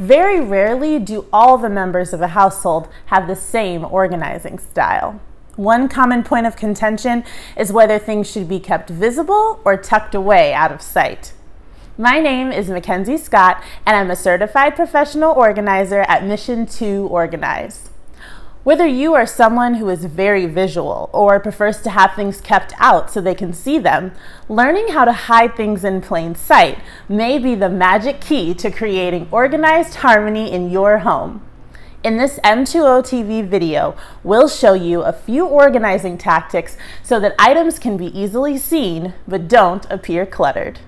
Very rarely do all the members of a household have the same organizing style. One common point of contention is whether things should be kept visible or tucked away out of sight. My name is Mackenzie Scott, and I'm a certified professional organizer at Mission to Organize. Whether you are someone who is very visual or prefers to have things kept out so they can see them, learning how to hide things in plain sight may be the magic key to creating organized harmony in your home. In this M2O TV video, we'll show you a few organizing tactics so that items can be easily seen but don't appear cluttered.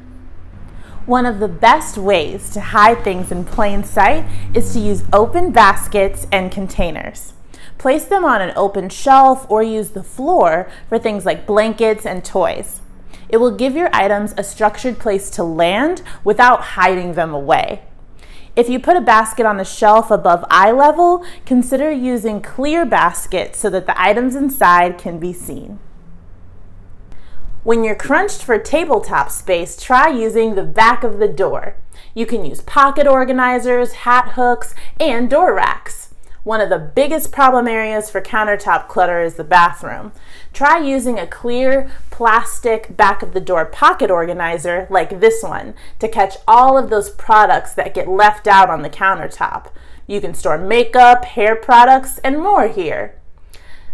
One of the best ways to hide things in plain sight is to use open baskets and containers. Place them on an open shelf or use the floor for things like blankets and toys. It will give your items a structured place to land without hiding them away. If you put a basket on a shelf above eye level, consider using clear baskets so that the items inside can be seen. When you're crunched for tabletop space, try using the back of the door. You can use pocket organizers, hat hooks, and door racks. One of the biggest problem areas for countertop clutter is the bathroom. Try using a clear plastic back of the door pocket organizer like this one to catch all of those products that get left out on the countertop. You can store makeup, hair products, and more here.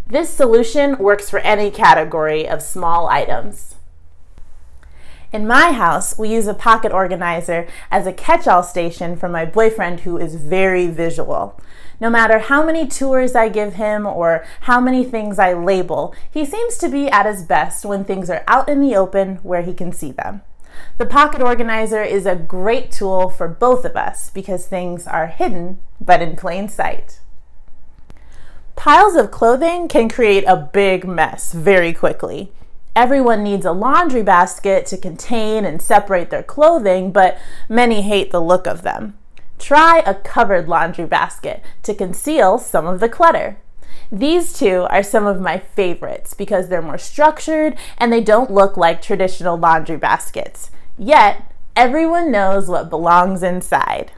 This solution works for any category of small items. In my house, we use a pocket organizer as a catch-all station for my boyfriend who is very visual. No matter how many tours I give him or how many things I label, he seems to be at his best when things are out in the open where he can see them. The pocket organizer is a great tool for both of us because things are hidden but in plain sight. Piles of clothing can create a big mess very quickly. Everyone needs a laundry basket to contain and separate their clothing, but many hate the look of them. Try a covered laundry basket to conceal some of the clutter. These two are some of my favorites because they're more structured and they don't look like traditional laundry baskets. Yet, everyone knows what belongs inside.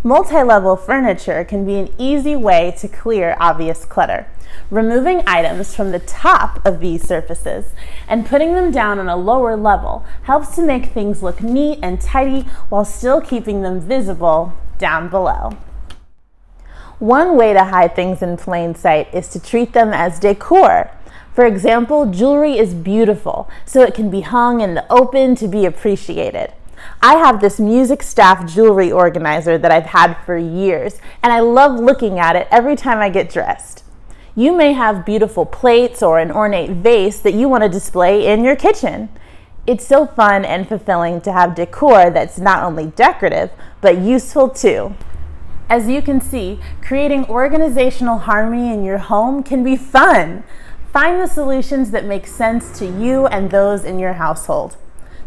Multi-level furniture can be an easy way to clear obvious clutter. Removing items from the top of these surfaces and putting them down on a lower level helps to make things look neat and tidy while still keeping them visible down below. One way to hide things in plain sight is to treat them as decor. For example, jewelry is beautiful, so it can be hung in the open to be appreciated. I have this music staff jewelry organizer that I've had for years, and I love looking at it every time I get dressed. You may have beautiful plates or an ornate vase that you want to display in your kitchen. It's so fun and fulfilling to have decor that's not only decorative, but useful too. As you can see, creating organizational harmony in your home can be fun. Find the solutions that make sense to you and those in your household.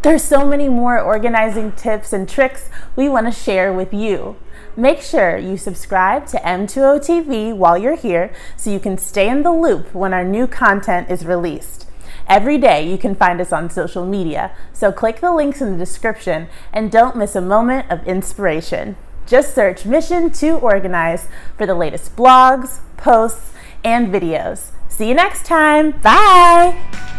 There's so many more organizing tips and tricks we want to share with you. Make sure you subscribe to M2O TV while you're here so you can stay in the loop when our new content is released. Every day you can find us on social media, so click the links in the description and don't miss a moment of inspiration. Just search Mission to Organize for the latest blogs, posts, and videos. See you next time. Bye!